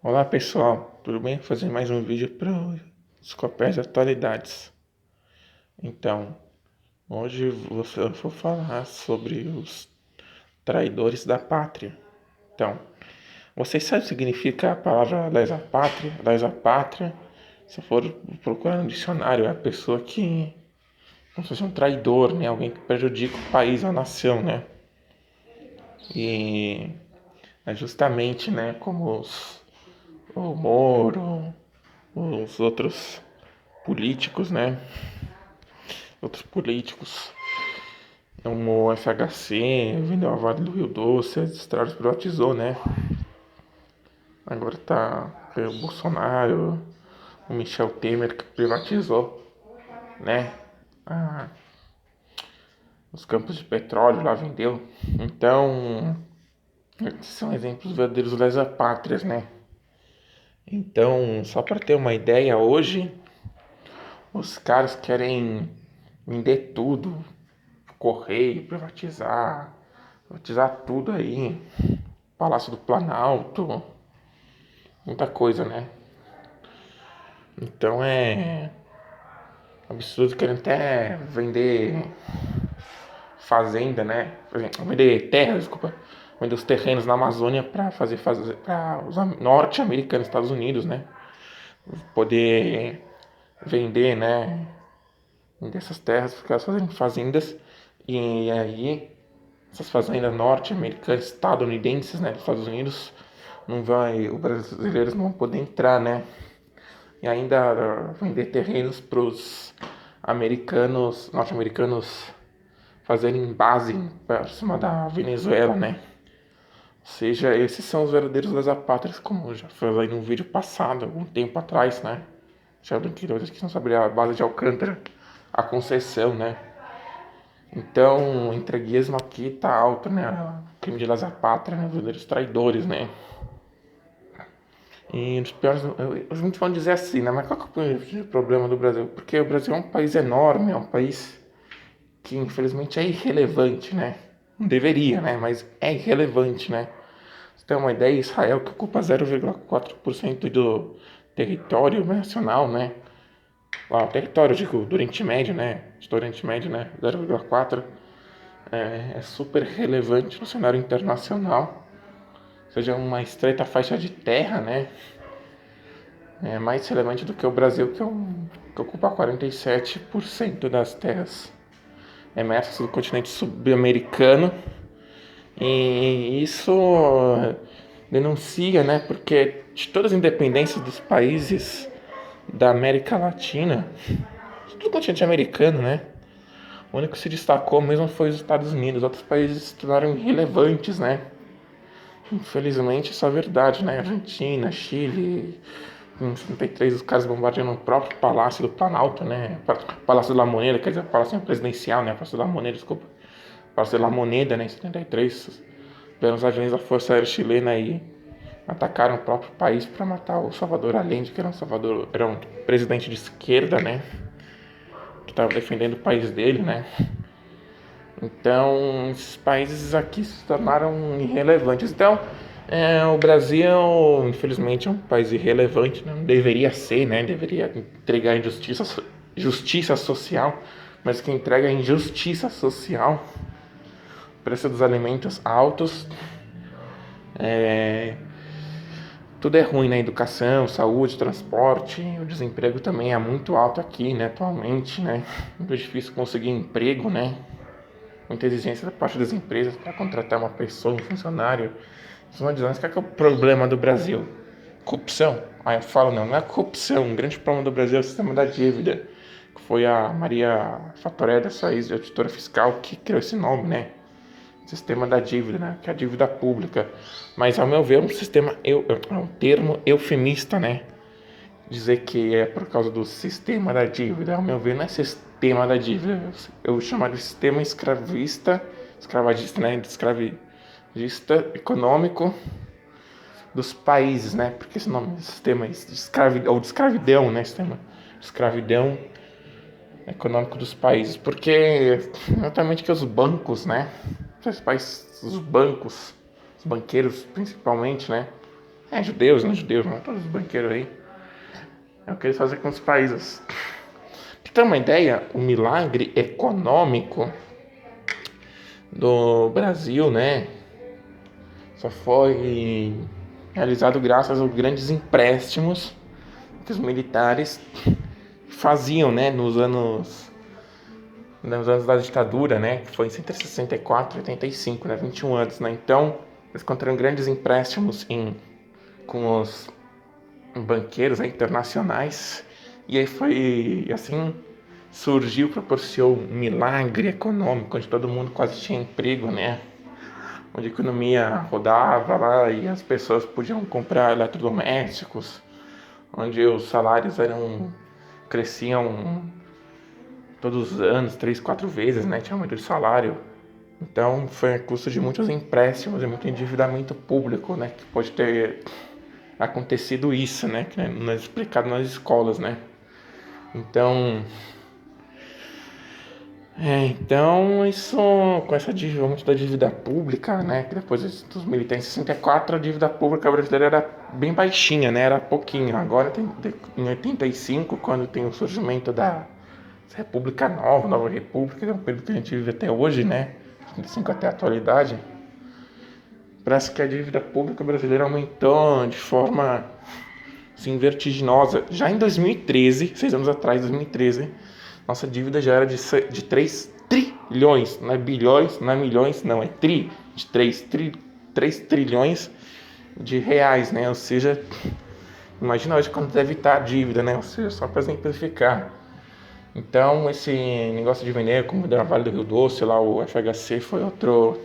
Olá pessoal, tudo bem? Vou fazer mais um vídeo para os Copés de Atualidades. Então, hoje eu vou falar sobre os traidores da pátria. Então, vocês sabem o que significa a palavra lesa pátria? Lesa pátria, se for procurar no dicionário, é a pessoa que, como se fosse um traidor, né? Alguém que prejudica o país, a nação, né? E é justamente, né, como o Moro, os outros políticos, né? Outros políticos, como o FHC, vendeu a Vale do Rio Doce, as estradas privatizou, né? Agora tá o Bolsonaro, o Michel Temer que privatizou, né? Ah, os campos de petróleo lá vendeu. Então, esses são exemplos verdadeiros lesa-pátrias, né? Então, só para ter uma ideia, hoje os caras querem vender tudo, correio, privatizar tudo aí, Palácio do Planalto, muita coisa, né? Então é absurdo querendo até vender fazenda, né? Vender terra, desculpa, vender os terrenos na Amazônia para fazer para os norte-americanos, Estados Unidos, né? Poder vender, né? Vender essas terras, ficar fazendo fazendas e aí essas fazendas norte-americanas, estadunidenses, né? Dos Estados Unidos, não vai, os brasileiros não vão poder entrar, né? E ainda vender terrenos para os americanos, norte-americanos fazerem base para cima da Venezuela, né? Ou seja, esses são os verdadeiros lesa-pátrias, como eu já falei no vídeo passado, algum tempo atrás, né? Já brinquedos que não saberia a base de Alcântara, a concessão, né? Então, o entreguismo aqui tá alto, né? O crime de lesa-pátria, né? Os verdadeiros traidores, né? E os piores, muitos vão dizer assim, né? Mas qual que é o problema do Brasil? Porque o Brasil é um país enorme, é um país que infelizmente é irrelevante, né? Não deveria, né? Mas é irrelevante, né? Você tem uma ideia, Israel que ocupa 0,4% do território nacional, né? Lá, o território, digo, do Oriente Médio, né? Do Oriente Médio, né? 0,4% é super relevante no cenário internacional. Ou seja, uma estreita faixa de terra, né? É mais relevante do que o Brasil, que ocupa 47% das terras emersas do continente subamericano. E isso denuncia, né? Porque de todas as independências dos países da América Latina, do continente americano, né? O único que se destacou mesmo foi os Estados Unidos. Outros países se tornaram irrelevantes, né? Infelizmente, isso é verdade, né? Argentina, Chile, em 73 os caras bombardeando o próprio Palácio do Planalto, né? Palácio da Moneda, quer dizer, Palácio Presidencial, né? Palácio da Moneda, desculpa. Palácio da Moneda, né? Em 73, vieram os aviões da Força Aérea Chilena aí, atacaram o próprio país para matar o Salvador Allende, que era um presidente de esquerda, né? Que estava defendendo o país dele, né? Então, esses países aqui se tornaram irrelevantes. Então, o Brasil, infelizmente, é um país irrelevante, não deveria ser, né? Deveria entregar justiça social, mas que entrega injustiça social, preço dos alimentos altos, tudo é ruim, né? Educação, saúde, transporte, o desemprego também é muito alto aqui, né? Atualmente, né? Muito difícil conseguir emprego, né? Muita exigência da parte das empresas para contratar uma pessoa, um funcionário. Vocês vão dizer, mas qual que é o problema do Brasil? Corrupção? Aí eu falo, não é corrupção. Um grande problema do Brasil é o sistema da dívida. Que foi a Maria Fatoré, dessa ex-auditora fiscal, que criou esse nome, né? Sistema da dívida, né? Que é a dívida pública. Mas, ao meu ver, é um termo eufemista, né? Dizer que é por causa do sistema da dívida, ao meu ver, não é sistema da dívida. Eu chamaria de sistema escravagista, né? Escravagista econômico dos países, né? Porque esse nome, sistema de escravidão, ou de escravidão, né? Sistema de escravidão econômico dos países. Porque, exatamente que os bancos, né? Os bancos, os banqueiros principalmente, né? Judeus, não judeus, não, todos os banqueiros aí. É o que eles fazem com os países. Pra ter uma ideia, o milagre econômico do Brasil, né, só foi realizado graças aos grandes empréstimos que os militares faziam, né, nos anos da ditadura, né, que foi entre 64 e 85, né, 21 anos, né. Então, eles encontraram grandes empréstimos com os banqueiros, né, internacionais, e aí foi assim surgiu, proporcionou um milagre econômico, onde todo mundo quase tinha emprego, né? Onde a economia rodava lá e as pessoas podiam comprar eletrodomésticos, onde os salários cresciam todos os anos, 3, 4 vezes, né? Tinha aumento de salário. Então foi a custo de muitos empréstimos e muito endividamento público, né? Que pode ter acontecido isso, né? Que não é explicado nas escolas, né? Então isso, com essa dívida, muito da dívida pública, né, que depois dos militares em 64, a dívida pública brasileira era bem baixinha, né, era pouquinho. Agora, em 85, quando tem o surgimento da República Nova República, que é um período que a gente vive até hoje, né, 85 até a atualidade, parece que a dívida pública brasileira aumentou de forma, assim, vertiginosa. Já em 2013, 6 anos atrás, 2013, nossa dívida já era de 3 trilhões, não é bilhões, não é milhões, não, é de 3 trilhões de reais, né? Ou seja, imagina hoje quanto deve estar a dívida, né? Ou seja, só para exemplificar. Então, esse negócio de vender, como deu a Vale do Rio Doce, lá o FHC, foi outro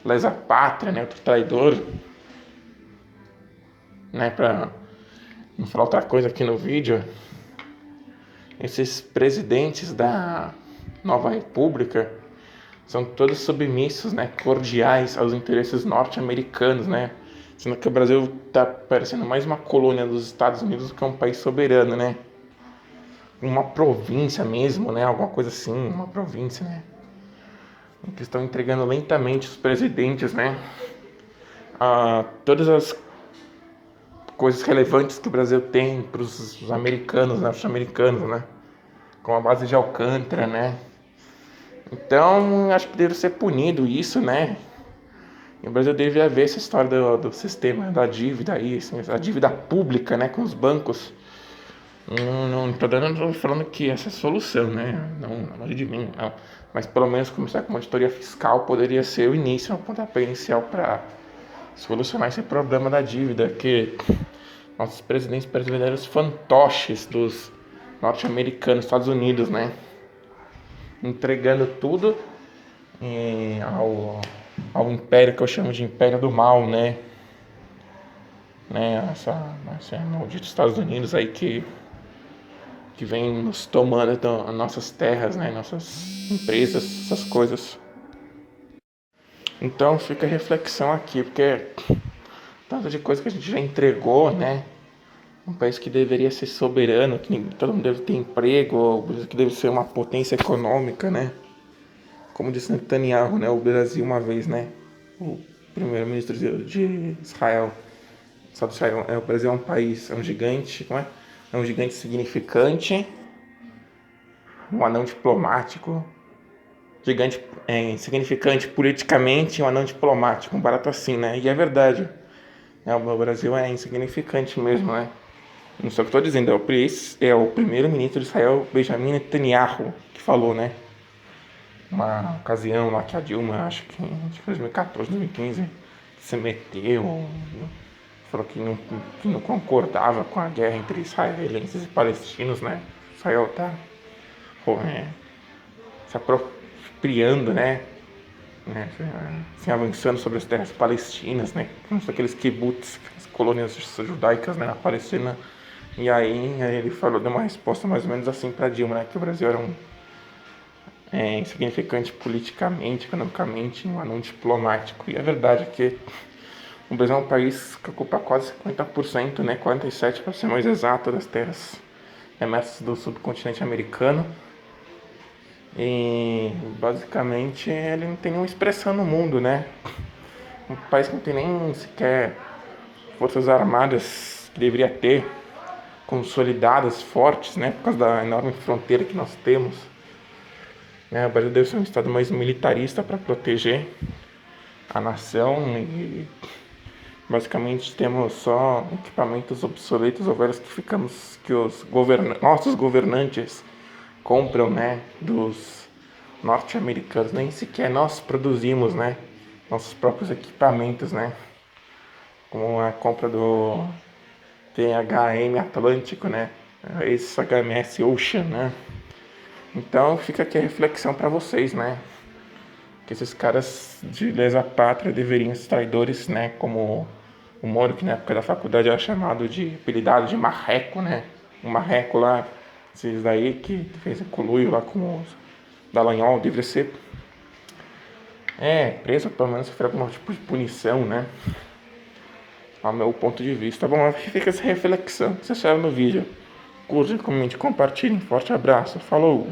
lesa pátria, né? Outro traidor, né? Para não falar outra coisa aqui no vídeo, esses presidentes da Nova República são todos submissos, né, cordiais aos interesses norte-americanos, né, sendo que o Brasil está parecendo mais uma colônia dos Estados Unidos do que um país soberano, né, uma província mesmo, né, alguma coisa assim, uma província, né, que estão entregando lentamente os presidentes, né, a todas as coisas relevantes que o Brasil tem para os americanos, norte-americanos, né, com a base de Alcântara, né. Então, acho que deve ser punido isso, né? E o Brasil deve haver essa história do sistema da dívida aí, assim, a dívida pública, né, com os bancos. Não tô falando que essa é a solução, né? Não de mim, não. Mas pelo menos começar com uma auditoria fiscal poderia ser o início, o pontapé inicial para solucionar esse problema da dívida, que nossos presidentes brasileiros fantoches dos norte-americanos, Estados Unidos, né? Entregando tudo ao império que eu chamo de império do mal, né? Essa maldita Estados Unidos aí que vem nos tomando as nossas terras, né? Nossas empresas, essas coisas. Então fica a reflexão aqui, porque tanto de coisa que a gente já entregou, né? Um país que deveria ser soberano, que todo mundo deve ter emprego, que deve ser uma potência econômica, né? Como disse Netanyahu, né? O Brasil uma vez, né? O primeiro-ministro de Israel, Estado de Israel, o Brasil é um país, é um gigante, não é? É um gigante significante, um anão diplomático, gigante, insignificante politicamente, um anão diplomático, um barato assim, né? E é verdade, né? O Brasil é insignificante mesmo, né? Não sei o que estou dizendo, é o primeiro-ministro de Israel, Benjamin Netanyahu, que falou, né? Uma ocasião lá que a Dilma, acho que em 2014, 2015, se meteu, falou que não concordava com a guerra entre israelenses e palestinos, né? Israel tá se apropriando, assim, avançando sobre as terras palestinas, né? Aqueles kibbutz, as colônias judaicas, né, na Palestina. E aí ele deu uma resposta mais ou menos assim para Dilma, né? Que o Brasil era insignificante politicamente, economicamente, um anão diplomático. E a verdade é que o Brasil é um país que ocupa quase 50%, né, 47% para ser mais exato, das terras remessas do subcontinente americano. E basicamente ele não tem nenhuma expressão no mundo, né? Um país que não tem nem sequer forças armadas que deveria ter, consolidadas, fortes, né, por causa da enorme fronteira que nós temos. O Brasil deve ser um estado mais militarista para proteger a nação e basicamente temos só equipamentos obsoletos ou velhos que os nossos governantes compram, né, dos norte-americanos. Nem sequer nós produzimos, né, nossos próprios equipamentos, né, como a compra do THM Atlântico, né, esse HMS Ocean, né. Então fica aqui a reflexão para vocês, né, que esses caras de lesa pátria deveriam ser traidores, né, como o Moro, que na época da faculdade era chamado de apelidado de marreco, né, um marreco lá, esses daí que fez conluio lá com os Dallagnol, deveria ser preso, pelo menos sofrer algum tipo de punição, né, ao meu ponto de vista. Bom, fica essa reflexão. Se acharam no vídeo, curte, comente, compartilhem. Forte abraço, falou!